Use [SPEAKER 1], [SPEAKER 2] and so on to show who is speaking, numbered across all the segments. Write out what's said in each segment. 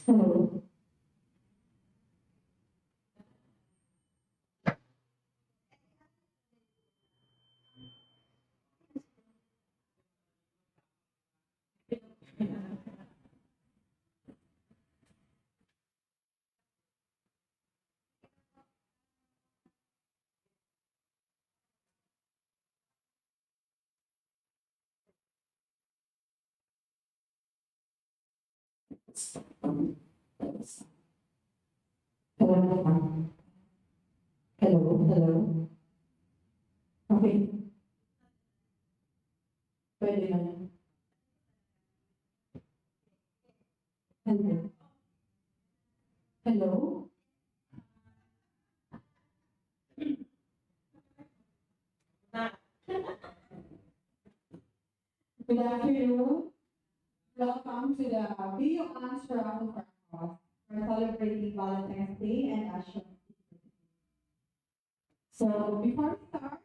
[SPEAKER 1] Hello. Hello. Hello. Hello. Okay. Pwede na. Hello. Hello. Good afternoon. Welcome to the Video Answer Raffle for Cross. We're celebrating Valentine's Day and Asha. So before we start,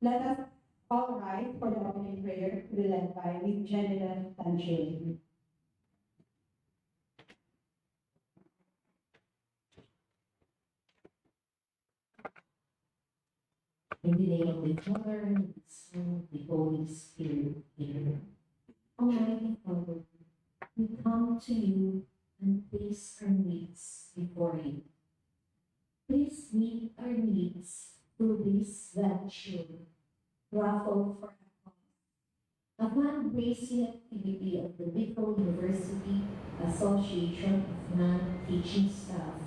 [SPEAKER 1] let us all rise for the opening prayer to be led by Miss Jennifer Tanchil.
[SPEAKER 2] In the name of the Father, and the Son, the Holy Spirit, amen. Almighty Father, we come to you and place our needs before you. Please meet our needs through this venture, Raffle for a fundraising activity of the Bicol University Association of Non-Teaching Staff,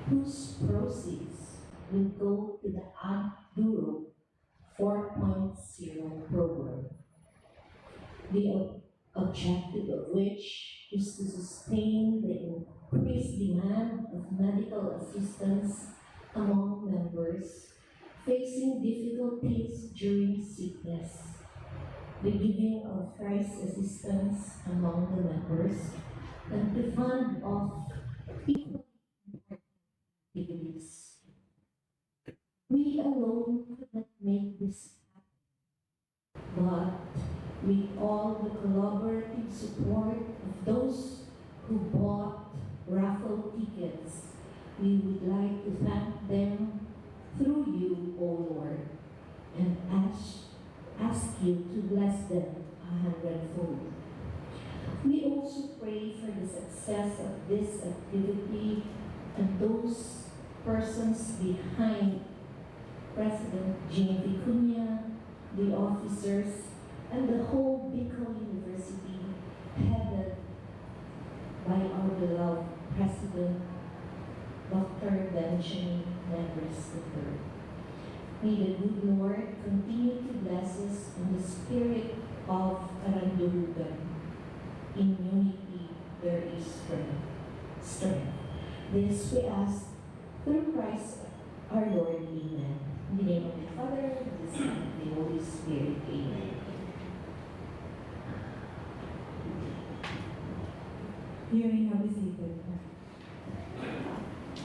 [SPEAKER 2] whose proceeds will go to the Duro 4.0 program, the objective of which is to sustain the increased demand of medical assistance among members facing difficulties during sickness, the giving of price assistance among the members, and to fund off equal activities. We alone could not make this happen, but with all the collaborative support of those who bought raffle tickets, we would like to thank them through you, O Lord, and ask you to bless them 100-fold. We also pray for the success of this activity and those persons behind President Jane Vicuña, the officers, and the whole Bicol University, headed by our beloved President, Dr. Benjamin Neves III. May the good Lord continue to bless us in the spirit of Arandulugan. In unity there is strength. This we ask through Christ our Lord. Amen. In the name of the Father, the Son, and the Holy Spirit. Amen.
[SPEAKER 1] You may have a seated.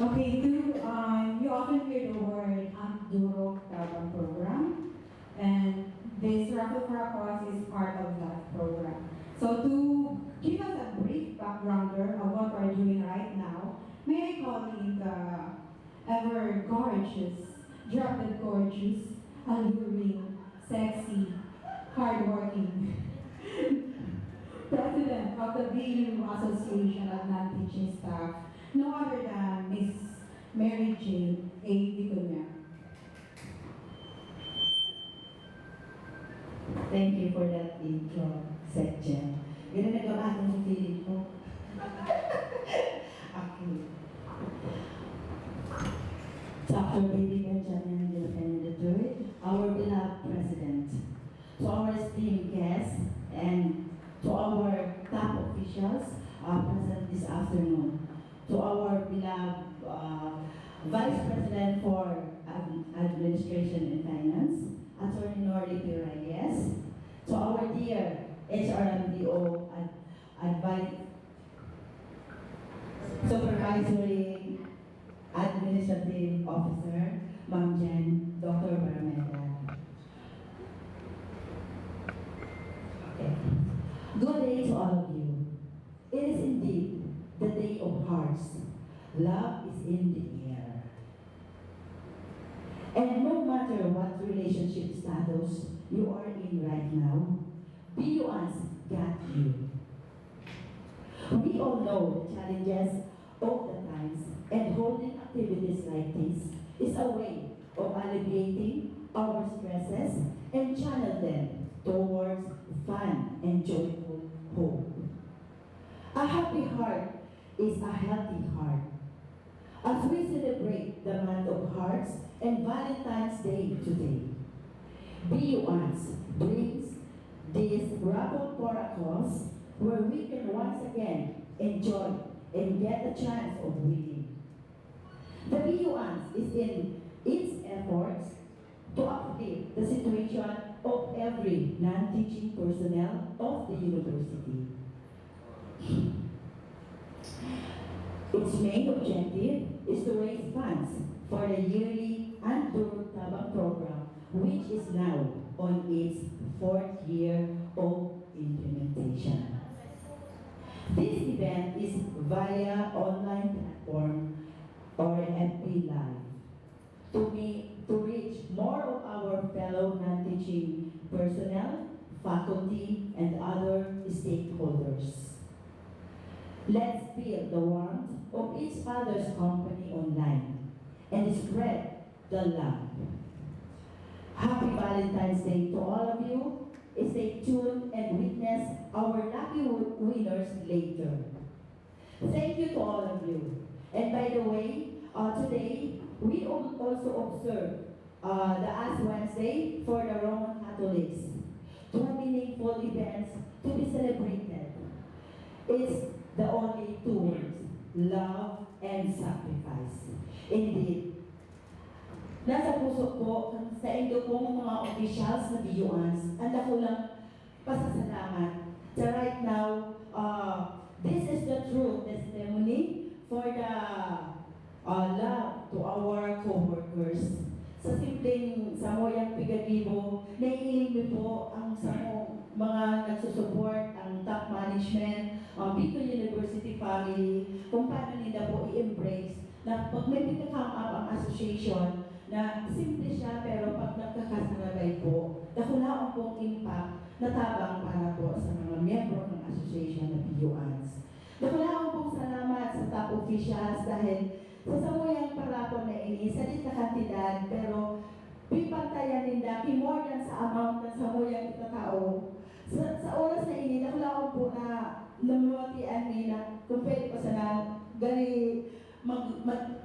[SPEAKER 1] Okay, you often hear the word Duro program, and this Raffle for a Cause is part of that program. So to give us a brief backgrounder of what we're doing right now, may I call in the ever gorgeous, drop-dead gorgeous, alluring, sexy, hardworking President of the BU Association of Non-Teaching Staff, no other than Miss Mary Jane A. Vicuña.
[SPEAKER 2] Thank you for that intro, Secjen. Ganun nagawa ko sa feeling ko. Okay. Dr. Baby Benjamin III, our beloved President, to our esteemed guests
[SPEAKER 1] and to our top officials present this afternoon, to our beloved Vice President for Administration and Finance, Attorney Norly P. Reyes, to our dear HRMDO Advice Supervisory Administrative Officer, Ma'am Jen, Dr. Barameda. Okay. Good day to all of you. It is indeed the day of hearts. Love is in the air. And no matter what relationship status you are in right now, BUANS got you. We all know the challenges of the times, and holding activities like this is a way of alleviating our stresses and channel them towards fun and joyful hope. A happy heart is a healthy heart. As we celebrate the month of hearts and Valentine's Day today, BUANS brings this raffle for a cause where we can once again enjoy and get a chance of winning. The BUANS is in its efforts to uplift the situation of every non-teaching personnel of the university. Its main objective is to raise funds for the yearly Andurog Tabang program, which is now on its 4th year of implementation. This event is via online platform or FB Live to reach more of our fellow non-teaching personnel, faculty, and other stakeholders. Let's feel the warmth of each other's company online and spread the love. Happy Valentine's Day to all of you. Stay tuned and witness our lucky winners later. Thank you to all of you. And by the way, today we also observe the Ash Wednesday for the Roman Catholics. Two meaningful events to be celebrated. It's the only two words, love and sacrifice. Indeed, nasa puso po, sa indo pong mga officials na BUANS, ang dakulang pasasalamat. So right now, this is the true testimony for the love to our co-workers. Sa simpleng samoyang pigadibo, naiiling po ang mga nagsusupport, ang top management, Bicol University family, kung paano nila po i-embrace na pag may come up ang association, na simple siya pero pag nagkakasalabay po, nakulaang pong impact na tabang para po sa mga miyembro ng association na BUANS. Nakulaang pong salamat sa top officials dahil sa samuyang parapon na ini, salit na kantidad pero pipantayan nila, more than sa amount ng samuyang itatao. Sa oras na ini, nakulaang po na namutian nila kung pwede pa sana gani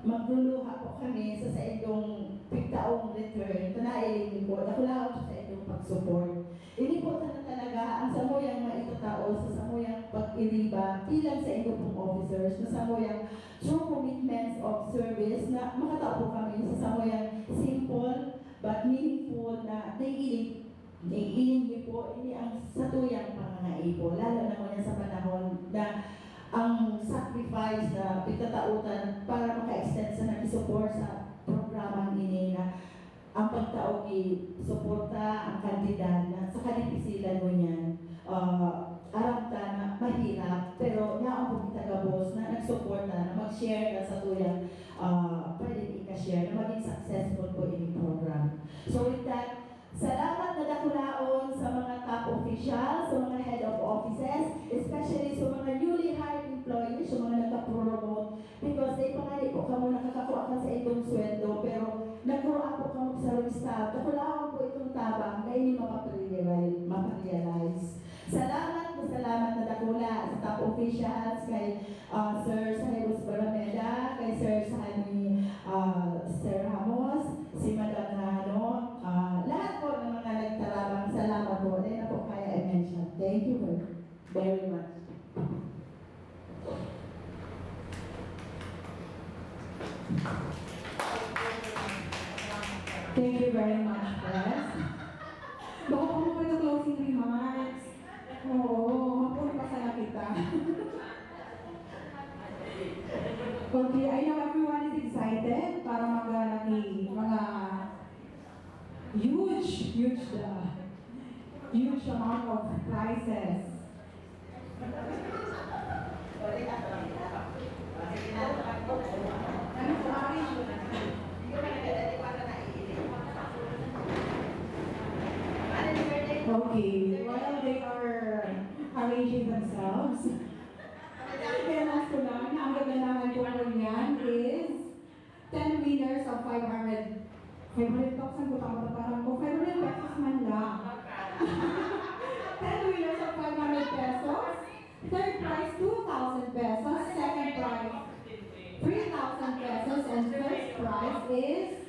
[SPEAKER 1] magluluha po kami sa idong pigtaong return, tanailing po, nakulaot sa idong pag-support. Ini po talaga ang samuyang maitatao sa samuyang pag-iriba bilang sa idong pong officers na samuyang true commitments of service na makatao po kami sa samuyang simple but meaningful na naiiling po, ini ang satuyang pangangaipo, lalo na ngayon sa panahon na ang sacrifice na pagtatautan para maka-extend sa nag-support sa programang ini na ang pagtaog i-suporta ang kandidat na sa kalipisilan mo niyan, aram ka na mahirap, pero naon po kitagabos na nag-suporta na mag-share na sa tuyang pwede i-share na maging successful po in program. So with that, salamat na dakulaon sa mga top officials, sa mga head of offices, especially sa mga newly hired employees, sa mga nagka-promote, because they pangali po kamo nakakakuha ka sa itong sweldo, pero nagkuha po kamo sa staff. Dakulaon po itong tabang na hindi maparealize. Salamat na dakula sa top officials, kay Sir Saheros Barameda, kay Sir Sani, Sir Ramos, si Madam Nano, lahat po ng mga nagtarabang, salamat po. Hindi na po kaya i-mention. Thank you very much. Thank you very much, Press. Baka po mo na closing remarks. Oo, mapurpasa na kita. Okay, I know everyone is excited para mga huge amount of prizes. Ano po, okay, while they are arranging themselves, kaya mas ko lang, ang gaganahan ko po niyan is 10 winners of 500,000 ko tama parang ko, 500 pesos man lang. 10 winners of 500 pesos, third prize 2,000 pesos, second prize 3,000 pesos, and first prize is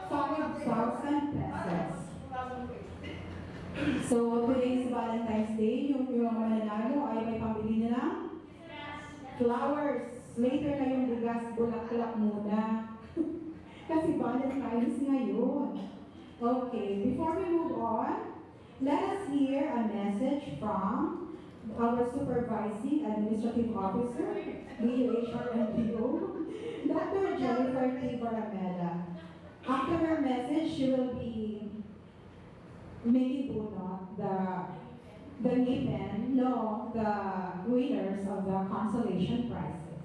[SPEAKER 1] 5,000 pesos. So, today is Valentine's Day. Yung mga nanalo ay may pambili na flowers. Later na yung bigas, bulak-bulak muna. Kasi Valentine's ngayon. Okay, before we move on, let us hear a message from our supervising administrative officer, DUHR-MDO, Dr. Jennifer T. Barameda. After her message, she will be making the winners of the consolation prizes.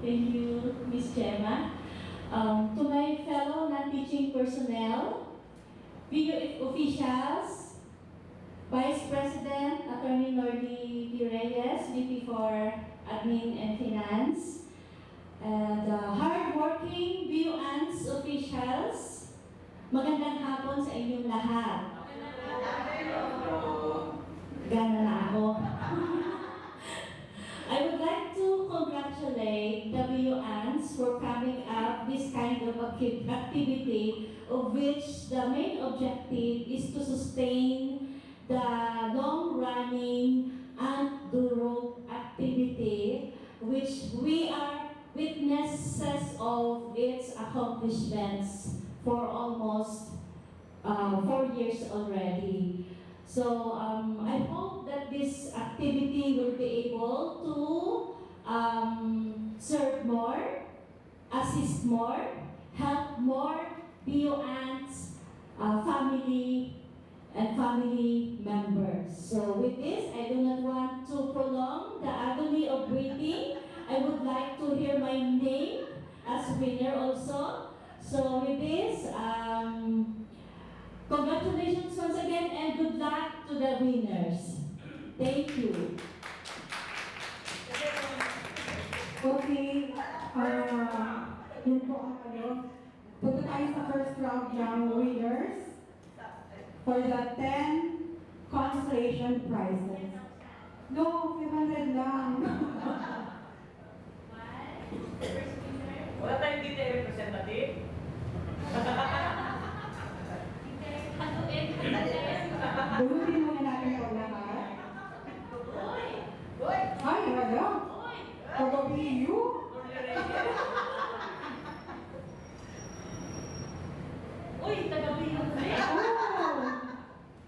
[SPEAKER 2] Thank you, Ms. Gemma. To my fellow non-teaching personnel, video officials, Vice President Attorney Nordy D. Reyes, VP for Admin and Finance, and hardworking VUANS officials, magandang hapon sa inyong lahat. Gana na ako. I would like to congratulate the VUANS for coming up this kind of activity, of which the main objective is to sustain the long-running Ant-Durog activity, which we are witnesses of its accomplishments for almost 4 years already. So I hope that this activity will be able to serve more, assist more, help more VUANS family and family members. So with this, I do not want to prolong the agony of waiting. I would like to hear my name as winner also. So with this, congratulations once again and good luck to the winners. Thank you.
[SPEAKER 1] Okay, yun po ang punta tayo sa first round ng winners for the 10 consolation prizes. No, 500 lang.
[SPEAKER 3] Wala tayong detail representative?
[SPEAKER 1] Bulutin muna natin po lahat. Ay, wala. Pag-abiyo.
[SPEAKER 2] Uy, taga-biyo na eh.
[SPEAKER 1] Oh!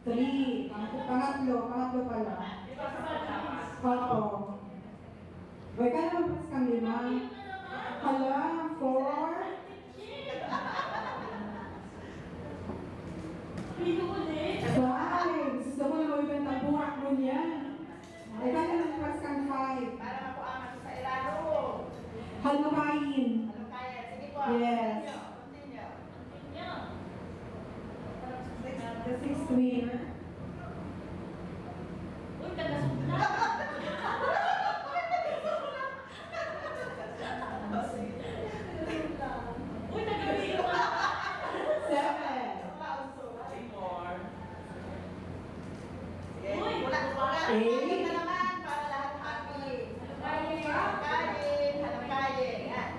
[SPEAKER 1] 3. Pangatlo pala. Oo. Wait ka naman pas kang 5. Hala, 4. 5. Gusto mo na mabibenta ang burak mo niyan. Wait ka naman pas kang 5.
[SPEAKER 3] Para makuangat sa ilaro.
[SPEAKER 1] Halukayin.
[SPEAKER 3] Ano kaya? Sige po.
[SPEAKER 1] Yes.
[SPEAKER 3] Continue.
[SPEAKER 1] The 6th winner.
[SPEAKER 2] Uy, taga-sumla. Uy, taga-biyo na.
[SPEAKER 1] 7.
[SPEAKER 3] Sige.
[SPEAKER 2] Uy,
[SPEAKER 3] Wala.
[SPEAKER 1] Eh?
[SPEAKER 3] Sige na naman para lahat happy. Halakayin. Halakayin. Yan.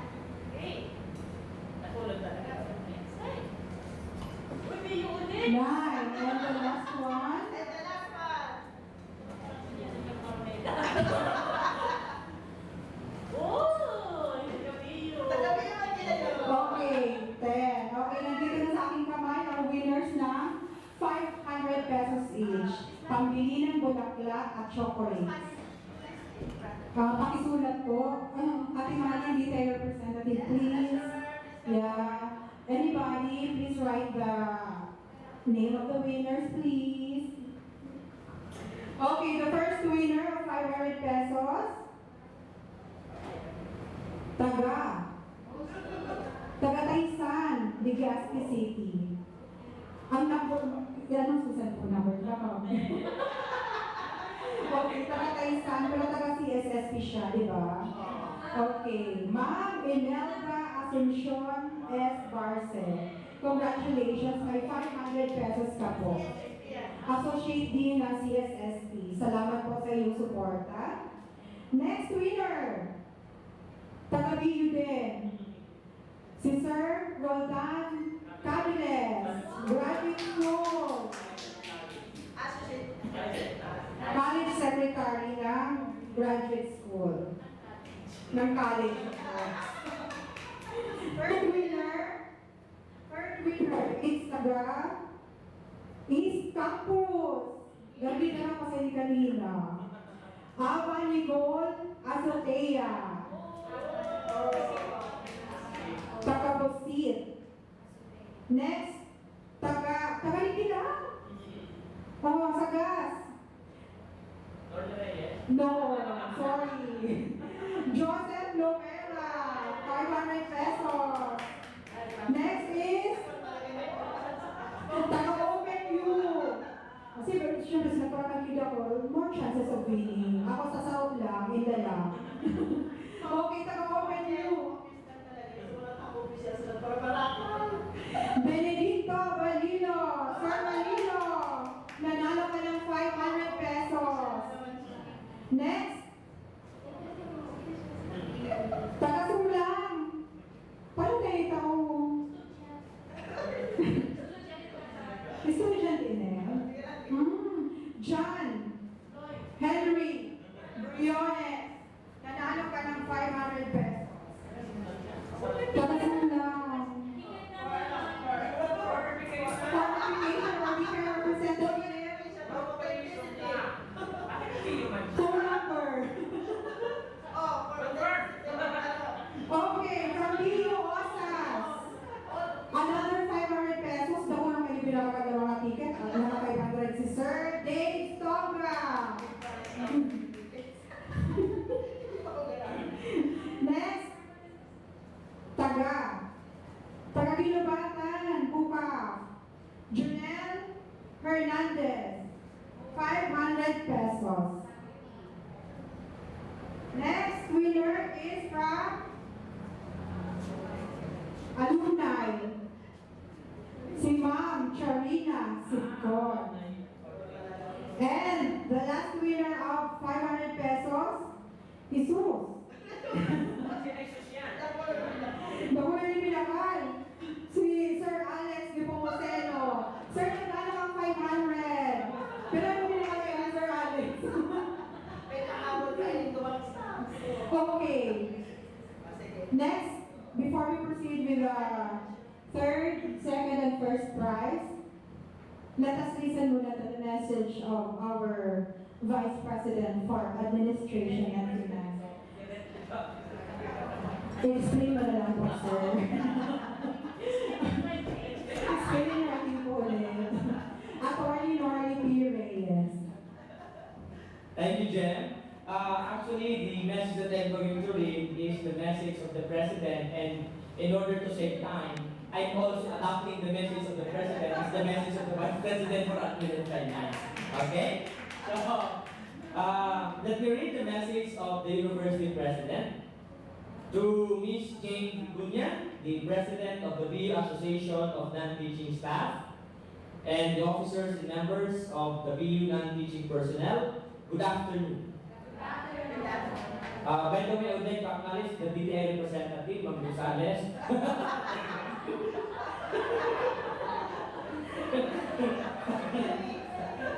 [SPEAKER 2] Okay.
[SPEAKER 3] Natulog talaga.
[SPEAKER 2] Uy, biyo ulit.
[SPEAKER 1] 9. And the last one.
[SPEAKER 3] And the last one.
[SPEAKER 1] pambili ng bulaklak at chocolates. Pakisulat po. Ate Mali, detail representative, please. Yeah. Anybody, please write the name of the winners, please. Okay, the first winner of 500 pesos. Taga Taysan, Legazpi City. Ang number, yan ang susan po number. Okay, taga Taysan, pero taga CSSP siya, di ba? Okay, Ma'am Imelda Asuncion S. Barce. Congratulations, may 500 pesos ka po. Associate Dean ng CSSP. Salamat po sa iyong suporta. Next winner, taga-BU din. Si Sir Roldan Cabiles, graduate school. College secretary ng graduate school. Ng college. Third winner is taga East Campus. Gabi na lang kasi ni kanina. Ava Nicole Azotea. Taga Bosit. Next, taga Nipila. Sagas. No, sorry. Joseph Lopera, 500 pesos. Next is taga-Open U. Kasi syempre sila parang nakita ko, more chances of winning. Ako sa South lang, Inda lang. Okay, taga-Open U. Benedicto Valino, Sir Valino, nanalo ka ng 500 pesos. Next, taga-Sulang. Paano kayo ito? Estudyante na. John Henry Briones, nanalo ka ng 500 pesos. Taga-Sulang. Okay, from Leo Osas. Another 500 pesos. Daw na kayo pinakagalawa ng ticket. Another 500 si Sir Dave Stogra. Next. Taga Binubatan, Pupa. Junel Hernandez. 500 pesos. Next winner is from alumni. Si Ma'am Charina Sipcon. And the last winner of 500 pesos, Jesus. Naku na yung pinakal. Si Sir Alex Dipomoceno. Sir, nagkano ang 500? Pero ano pinakal kayo, Sir Alex? Okay. Next, before we proceed with the third, second, and first prize, let us listen muna to the message of our Vice President for Administration and Finance. Explain mo na lang po, sir. Explain natin po ulit. Attorney Norly P. Reyes.
[SPEAKER 4] Thank you, Jen. Actually, the message that I'm going to read is the message of the President, and in order to save time, I'm also adopting the message of the President as the message of the Vice President for Admin and Finance. Okay? So, let me read the message of the University President. To Ms. Jane Gunya, the President of the BU Association of Non-Teaching Staff, and the officers and members of the BU Non-Teaching Personnel, good afternoon. By the way, I would like to acknowledge the DTI representative, Ma'am Gonzales.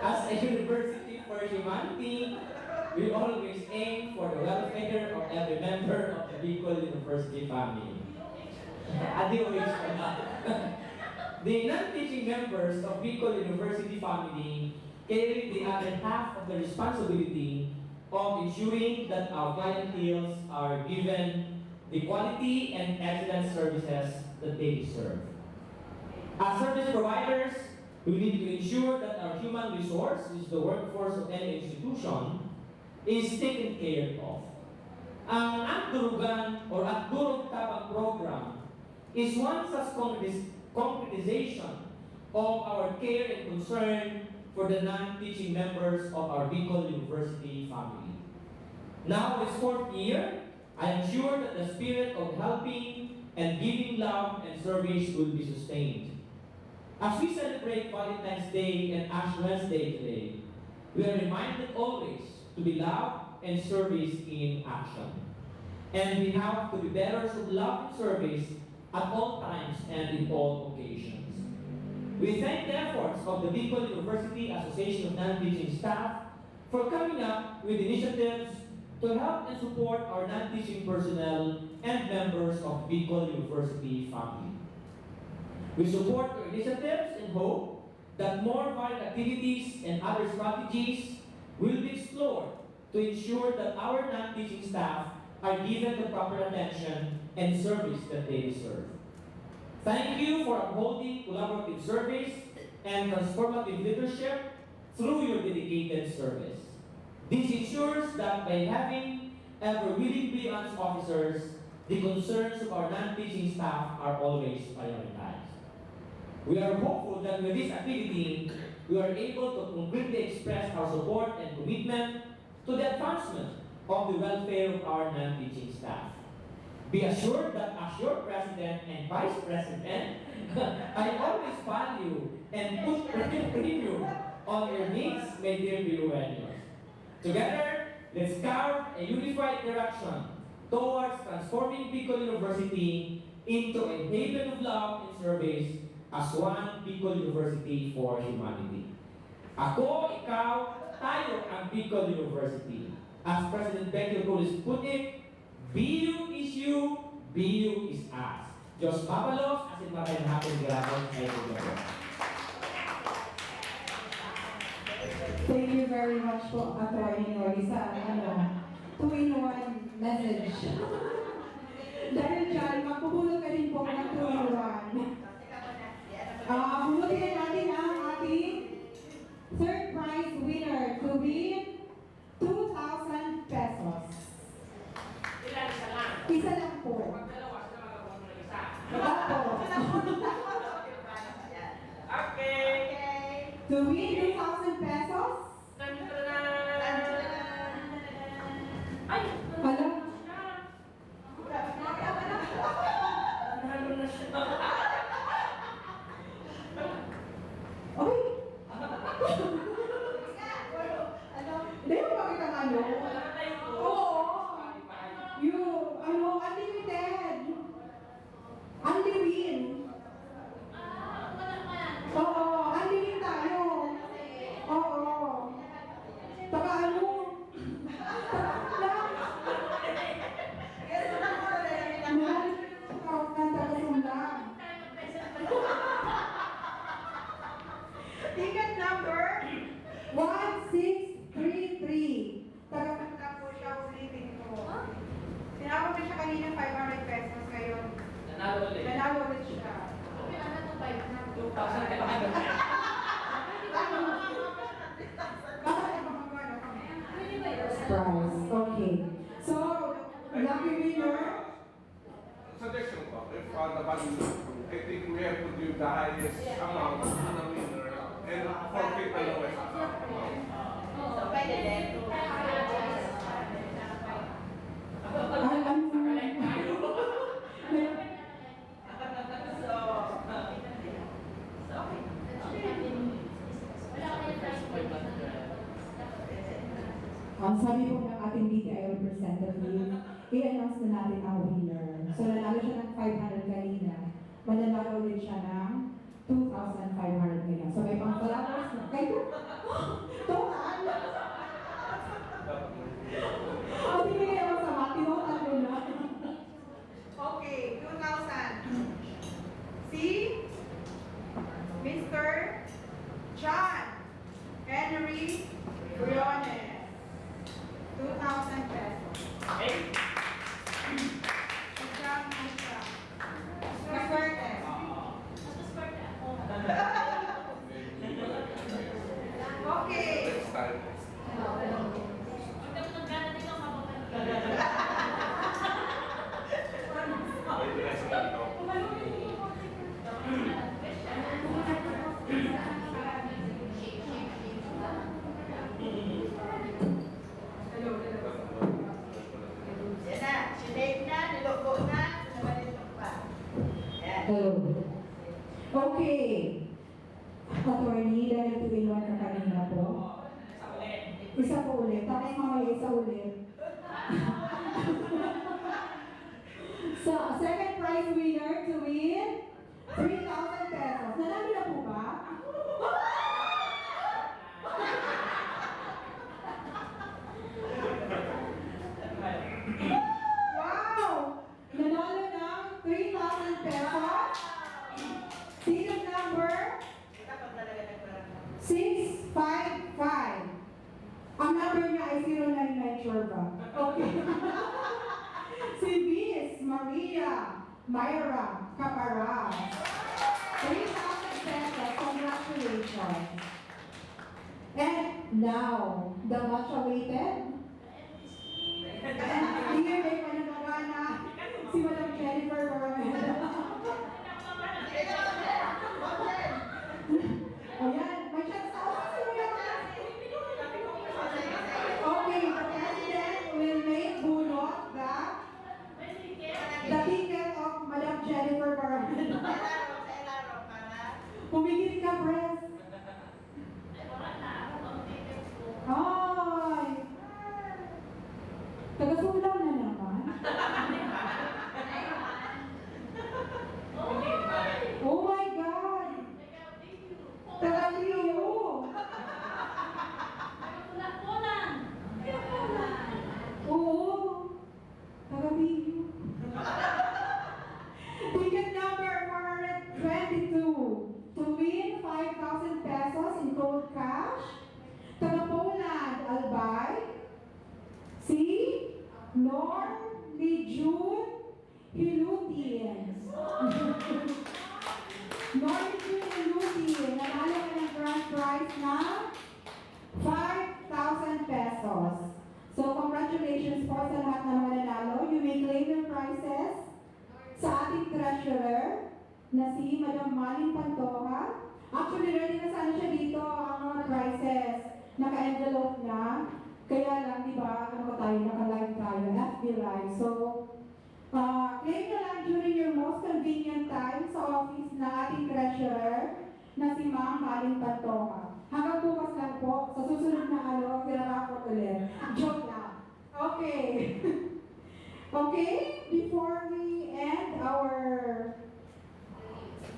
[SPEAKER 4] As a university for humanity, we always aim for the welfare of every member of the Bicol University family. The non-teaching members of Bicol University family carry the other half of the responsibility of ensuring that our clientele are given the quality and excellent services that they deserve. As service providers, we need to ensure that our human resource, which is the workforce of any institution, is taken care of. Ang Agdurugan or Agdurog Tabang program is one such concretization of our care and concern for the non-teaching members of our Bicol University family. Now, this fourth year, I am sure that the spirit of helping and giving love and service will be sustained. As we celebrate Valentine's Day and Ash Wednesday today, we are reminded always to be love and service in action. And we have to be bearers of love and service at all times and in all occasions. We thank the efforts of the Bicol University Association of Non-Teaching Staff for coming up with initiatives to help and support our non-teaching personnel and members of Bicol University family. We support your initiatives and hope that more varied activities and other strategies will be explored to ensure that our non-teaching staff are given the proper attention and service that they deserve. Thank you for upholding collaborative service and transformative leadership through your dedicated service. This ensures that by having ever willingly honest officers, the concerns of our non-teaching staff are always prioritized. We are hopeful that with this activity, we are able to concretely express our support and commitment to the advancement of the welfare of our non-teaching staff. Be assured that as your President and Vice President, I always value and put premium on your needs, my dear Biruenos. Together, let's carve a unified direction towards transforming Bicol University into a haven of love and service as one Bicol University for humanity. Ako, ikaw, tayo ang Bicol University. As President Becky Cruz put it, BU is you, BU is us. Diyos mabalos, as in maraming hapon giragon ay tuloy.
[SPEAKER 1] Thank you very much po, Atty. Nori, sa two-in-one message. Dahil dyan, magpupulot ka rin po ng two-in-one. Pulutin na natin ang ating third prize winner to win 2,000 pesos. Isa lang po.
[SPEAKER 4] Okay.
[SPEAKER 1] To win 2,000 pesos,
[SPEAKER 4] Ay!
[SPEAKER 1] hala, okay. Hindi mo bakit ang ano? Oo. Unlimited. Only win. Oo, only win tayo. Oo. Taka ano?
[SPEAKER 3] Ticket number
[SPEAKER 1] 1633.
[SPEAKER 3] Taga-punta po siya, ulitin ko. Tinawag na siya kanina 500 pesos ngayon.
[SPEAKER 4] Nanalo ulit.
[SPEAKER 3] Nanalo ulit siya.
[SPEAKER 4] 2,000 ka
[SPEAKER 1] Prize. Okay. So, lucky winner.
[SPEAKER 5] Suggestion ko, if I think we have to give the highest amount to the winner and forfeit the lowest amount.
[SPEAKER 3] So, pwede din.
[SPEAKER 1] Ang sabi po ng ating BTI representative, i-announce na natin ang winner. So, nanalo siya ng 500 kanina. Mananalo ulit siya ng 2,500 ngayon. So, may pang flowers na. Kayo? Total? Ang binigay ako sa mati, total mo na.
[SPEAKER 3] Okay, 2,000. Si Mr. John Henry
[SPEAKER 5] time.
[SPEAKER 3] Yan na, sinave na, nilogo na, nabalito pa. Yan.
[SPEAKER 1] Hello. Okay. Attorney, dahil tuwilan ka kanina po. Isa po ulit. Tapos mamaya isa ulit. So, second prize winner to win 3,000 pesos. Nanalo na po ba? Wow! Nanalo ng 3,000 pesos. Serial number
[SPEAKER 3] Kita pag talaga nagparang.
[SPEAKER 1] 655. Ang number niya ay 099 sure ba? Okay. Si Miss Maria Myra Caparaz. 3,000 pesos. Congratulations. And now, the much awaited and here may panamagana si Madam Jennifer Barameda. Ayan, may chance na ako sa inyo. Okay, the president will make bunot the ticket of Madam Jennifer Barameda. Pumigil ka, Pres. Ay! Taga-sulaw na naman. Oh my God! Taga-liyo! Oo! Taga-liyo. Ticket number 422 to win 5,000 pesos in cold cash. Taga-Poland, Albay. Si Norm Lijun Hilutien. Norm Lijun Hilutien, nanalo ka ng grand prize na 5,000 pesos. So congratulations po sa lahat ng mga nanalo. You may claim your prizes sa ating treasurer na si Madam Malin Pantoja. Actually, ready na sana siya dito ang mga prizes. Naka-envelope na. Kaya lang, di ba, ano tayo, naka-live tayo, FB Live. So, claim na lang during your most convenient time sa office na ating treasurer na si Ma'am Malin Pantoja. Hanggang bukas lang po, sa susunod na ano, pinarapot ulit. Joke lang. Okay. Okay, before we end our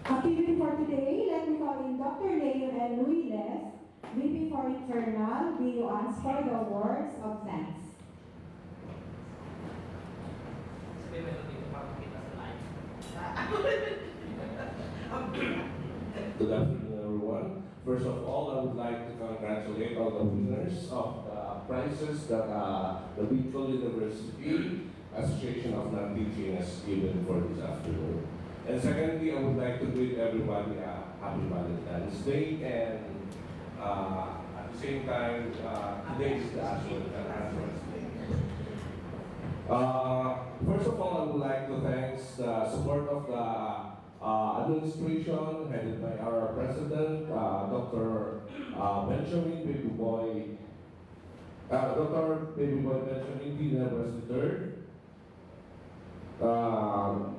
[SPEAKER 1] activity for today, let me call in Dr. Leo and Luiles, VP for Internal, BUANS for the words of thanks.
[SPEAKER 5] Good afternoon, everyone. First of all, I would like to congratulate all the winners of the prizes that the Whitfield University Association of Non-Teaching has given for this afternoon. And secondly, I would like to greet everybody a happy Valentine's Day, and at the same time, today is the Ashwin Day. First of all, I would like to thank the support of the administration headed by our president, Dr. Benjamin Baby Boy, Dr. Baby Boy Benjamin P. Nevers III,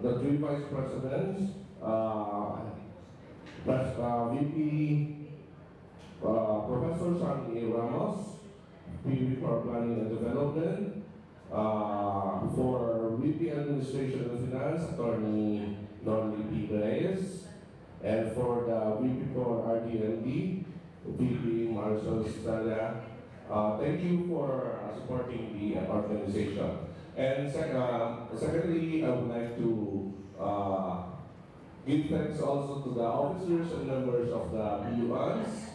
[SPEAKER 5] the three vice presidents, VP Professor Sandy A. Ramos, VP for Planning and Development, for VP Administration and Finance, Attorney Norly P. Reyes, and for the VP for RD&D, VP Marcel Estrada. Thank you for supporting the organization. And secondly, I would like to give thanks also to the officers and members of the BUANS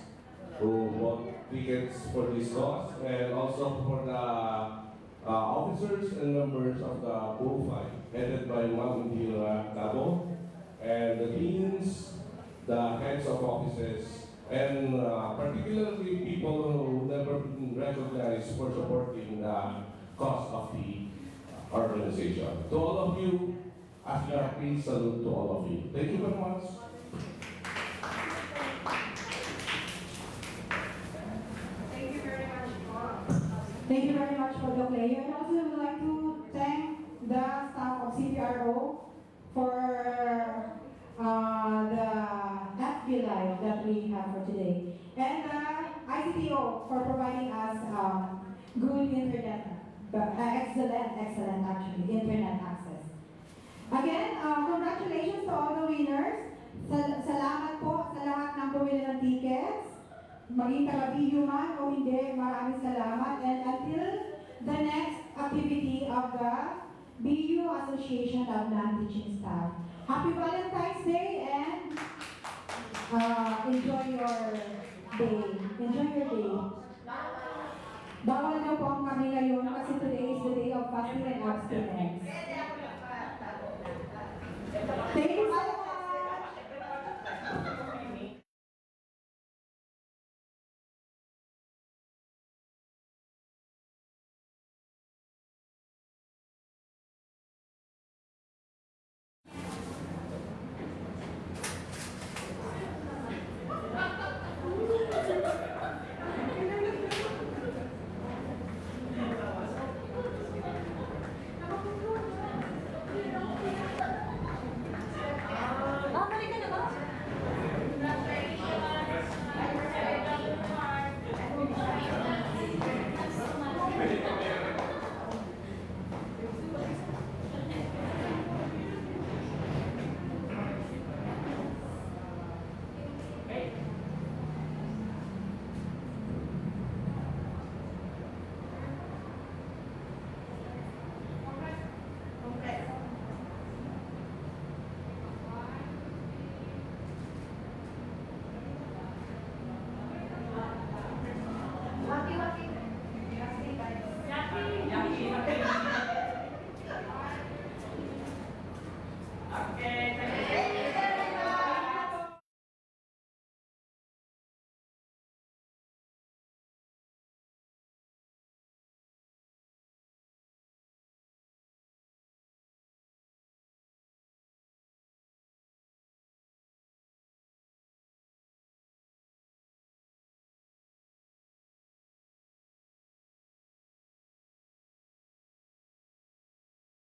[SPEAKER 5] who bought tickets for this cause, and also for the officers and members of the BUFI, headed by Ma'am Indira Cabo, and the deans, the heads of offices and particularly people who never been recognized for supporting the cause of the organization. To all of you, happy salute to all of you. Thank you very much.
[SPEAKER 3] Thank you very much po.
[SPEAKER 1] Thank you very much for the player. And also, would like to thank the staff of CPRO for the FB Live that we have for today. And ICTO for providing us good internet, excellent actually, internet access. Again, congratulations to all the winners. Salamat po sa lahat ng bumili ng tickets. Maging taga-video man o hindi, maraming salamat. And until the next activity of the BU Association of Non-Teaching Staff. Happy Valentine's Day and enjoy your day. Enjoy your day. Bawal na po ang kami ngayon kasi today is the day of fasting and abstinence.